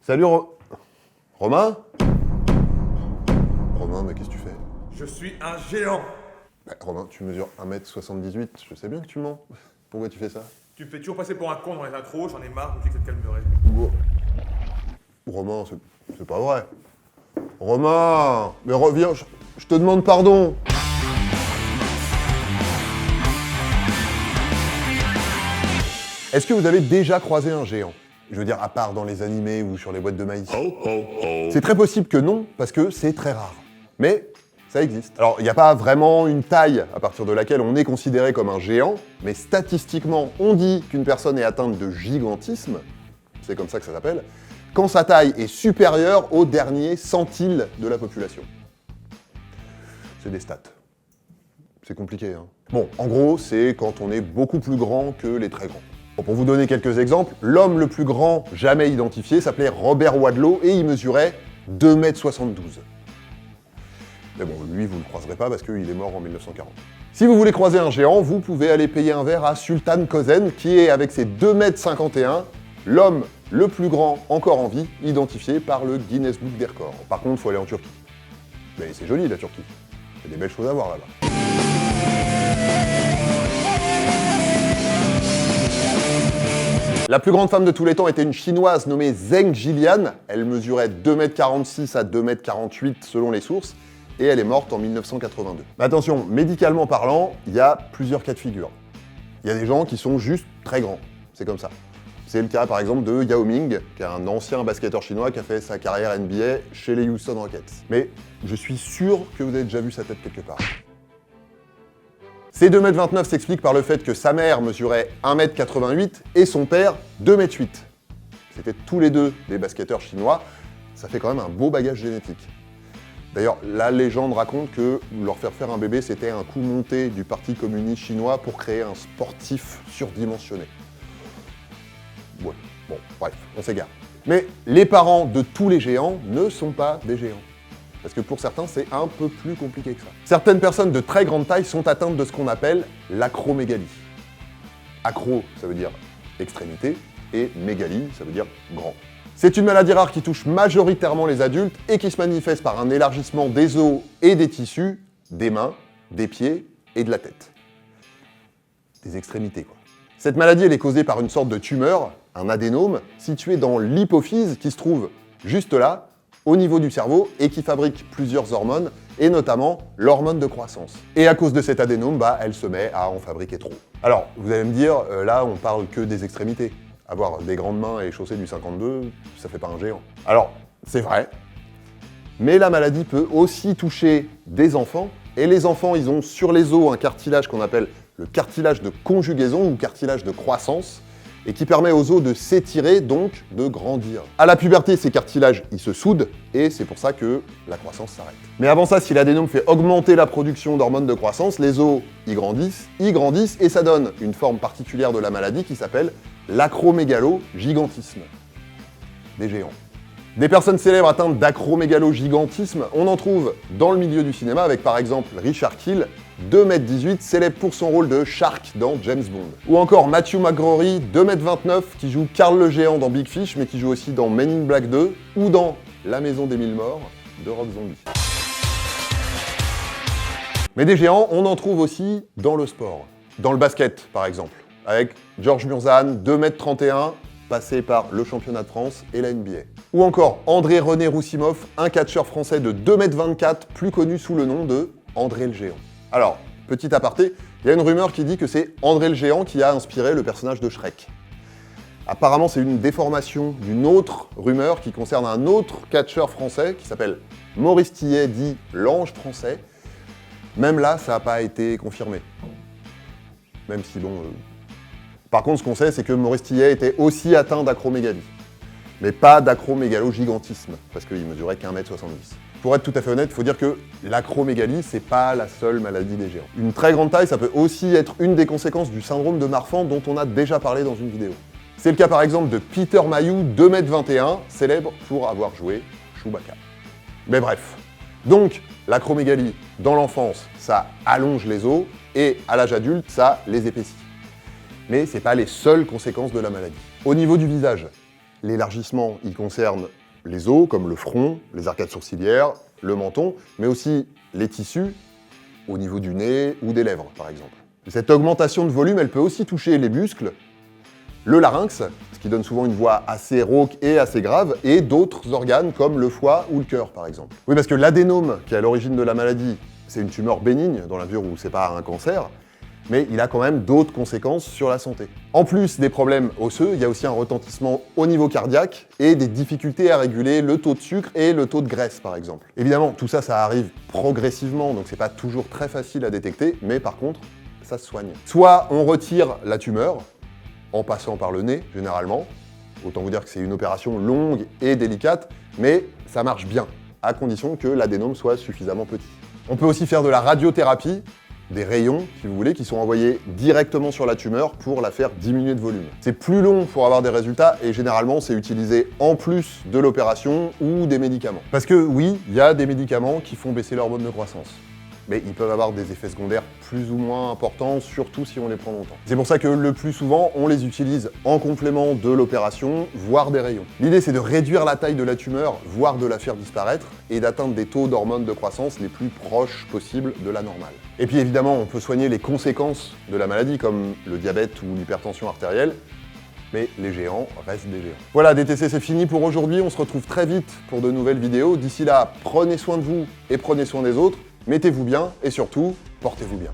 Salut Romain? Romain, mais qu'est-ce que tu fais? Je suis un géant. Bah, Romain, tu mesures 1m78, je sais bien que tu mens. Pourquoi tu fais ça? Tu me fais toujours passer pour un con dans les intros, j'en ai marre, je me dis que ça te calmerait. Romain, c'est pas vrai. Romain, mais reviens, je te demande pardon. Est-ce que vous avez déjà croisé un géant? Je veux dire, à part dans les animés ou sur les boîtes de maïs. C'est très possible que non, parce que c'est très rare. Mais ça existe. Alors, il n'y a pas vraiment une taille à partir de laquelle on est considéré comme un géant, mais statistiquement, on dit qu'une personne est atteinte de gigantisme, c'est comme ça que ça s'appelle, quand sa taille est supérieure au dernier centile de la population. C'est des stats. C'est compliqué, hein. Bon, en gros, c'est quand on est beaucoup plus grand que les très grands. Bon, pour vous donner quelques exemples, l'homme le plus grand jamais identifié s'appelait Robert Wadlow et il mesurait 2,72 m. Mais bon, lui, vous ne le croiserez pas parce qu'il est mort en 1940. Si vous voulez croiser un géant, vous pouvez aller payer un verre à Sultan Kösen, qui est, avec ses 2,51 m, l'homme le plus grand encore en vie, identifié par le Guinness Book des records. Par contre, il faut aller en Turquie. Mais c'est joli, la Turquie. Il y a des belles choses à voir là-bas. La plus grande femme de tous les temps était une chinoise nommée Zheng Jilian. Elle mesurait 2,46 m à 2,48 m selon les sources, et elle est morte en 1982. Mais attention, médicalement parlant, il y a plusieurs cas de figure. Il y a des gens qui sont juste très grands, c'est comme ça. C'est le cas par exemple de Yao Ming, qui est un ancien basketteur chinois qui a fait sa carrière NBA chez les Houston Rockets. Mais je suis sûr que vous avez déjà vu sa tête quelque part. Ces 2,29 m s'expliquent par le fait que sa mère mesurait 1,88 m et son père 2,8 m. C'était tous les deux des basketteurs chinois, ça fait quand même un beau bagage génétique. D'ailleurs, la légende raconte que leur faire un bébé, c'était un coup monté du Parti communiste chinois pour créer un sportif surdimensionné. Ouais, bon, bref, on s'égare. Mais les parents de tous les géants ne sont pas des géants. Parce que pour certains, c'est un peu plus compliqué que ça. Certaines personnes de très grande taille sont atteintes de ce qu'on appelle l'acromégalie. Acro, ça veut dire extrémité, et mégalie, ça veut dire grand. C'est une maladie rare qui touche majoritairement les adultes et qui se manifeste par un élargissement des os et des tissus, des mains, des pieds et de la tête. Des extrémités, quoi. Cette maladie, elle est causée par une sorte de tumeur, un adénome, situé dans l'hypophyse qui se trouve juste là, au niveau du cerveau, et qui fabrique plusieurs hormones, et notamment l'hormone de croissance. Et à cause de cet adénome, elle se met à en fabriquer trop. Alors, vous allez me dire, là, on parle que des extrémités. Avoir des grandes mains et chausser du 52, ça fait pas un géant. Alors, c'est vrai, mais la maladie peut aussi toucher des enfants, et les enfants, ils ont sur les os un cartilage qu'on appelle le cartilage de conjugaison ou cartilage de croissance, et qui permet aux os de s'étirer, donc de grandir. À la puberté, ces cartilages, ils se soudent, et c'est pour ça que la croissance s'arrête. Mais avant ça, si l'adénome fait augmenter la production d'hormones de croissance, les os y grandissent, et ça donne une forme particulière de la maladie qui s'appelle l'acromégalo-gigantisme. Des géants. Des personnes célèbres atteintes d'acromégalo-gigantisme, on en trouve dans le milieu du cinéma avec par exemple Richard Kiel, 2,18 m, célèbre pour son rôle de Shark dans James Bond. Ou encore Matthew McGrory, 2,29 m, qui joue Karl le Géant dans Big Fish, mais qui joue aussi dans Men in Black 2 ou dans La Maison des Mille Morts de Rob Zombie. Mais des géants, on en trouve aussi dans le sport. Dans le basket, par exemple, avec Georges Murzan, 2,31 m, passé par le championnat de France et la NBA. Ou encore André-René Roussimov, un catcheur français de 2,24 m, plus connu sous le nom de André le Géant. Alors, petit aparté, il y a une rumeur qui dit que c'est André le Géant qui a inspiré le personnage de Shrek. Apparemment, c'est une déformation d'une autre rumeur qui concerne un autre catcheur français qui s'appelle Maurice Tillet, dit l'Ange français. Même là, ça n'a pas été confirmé. Même si, bon... Par contre, ce qu'on sait, c'est que Maurice Tillet était aussi atteint d'acromégalie. Mais pas d'acromégalo-gigantisme, parce qu'il mesurait qu'1,70 m. Pour être tout à fait honnête, il faut dire que l'acromégalie, c'est pas la seule maladie des géants. Une très grande taille, ça peut aussi être une des conséquences du syndrome de Marfan dont on a déjà parlé dans une vidéo. C'est le cas par exemple de Peter Mayhew, 2,21 m, célèbre pour avoir joué Chewbacca. Mais bref. Donc, l'acromégalie, dans l'enfance, ça allonge les os, et à l'âge adulte, ça les épaissit. Mais c'est pas les seules conséquences de la maladie. Au niveau du visage, L'élargissement, il concerne les os, comme le front, les arcades sourcilières, le menton, mais aussi les tissus, au niveau du nez ou des lèvres, par exemple. Cette augmentation de volume, elle peut aussi toucher les muscles, le larynx, ce qui donne souvent une voix assez rauque et assez grave, et d'autres organes comme le foie ou le cœur, par exemple. Oui, parce que l'adénome, qui est à l'origine de la maladie, c'est une tumeur bénigne, dans la mesure où c'est pas un cancer, mais il a quand même d'autres conséquences sur la santé. En plus des problèmes osseux, il y a aussi un retentissement au niveau cardiaque et des difficultés à réguler le taux de sucre et le taux de graisse, par exemple. Évidemment, tout ça, ça arrive progressivement, donc c'est pas toujours très facile à détecter, mais par contre, ça se soigne. Soit on retire la tumeur, en passant par le nez, généralement. Autant vous dire que c'est une opération longue et délicate, mais ça marche bien, à condition que l'adénome soit suffisamment petit. On peut aussi faire de la radiothérapie, des rayons, si vous voulez, qui sont envoyés directement sur la tumeur pour la faire diminuer de volume. C'est plus long pour avoir des résultats et généralement c'est utilisé en plus de l'opération ou des médicaments. Parce que oui, il y a des médicaments qui font baisser l'hormone de croissance. Mais ils peuvent avoir des effets secondaires plus ou moins importants, surtout si on les prend longtemps. C'est pour ça que le plus souvent, on les utilise en complément de l'opération, voire des rayons. L'idée, c'est de réduire la taille de la tumeur, voire de la faire disparaître, et d'atteindre des taux d'hormones de croissance les plus proches possibles de la normale. Et puis évidemment, on peut soigner les conséquences de la maladie, comme le diabète ou l'hypertension artérielle, mais les géants restent des géants. Voilà, DTC, c'est fini pour aujourd'hui. On se retrouve très vite pour de nouvelles vidéos. D'ici là, prenez soin de vous et prenez soin des autres. Mettez-vous bien et surtout, portez-vous bien.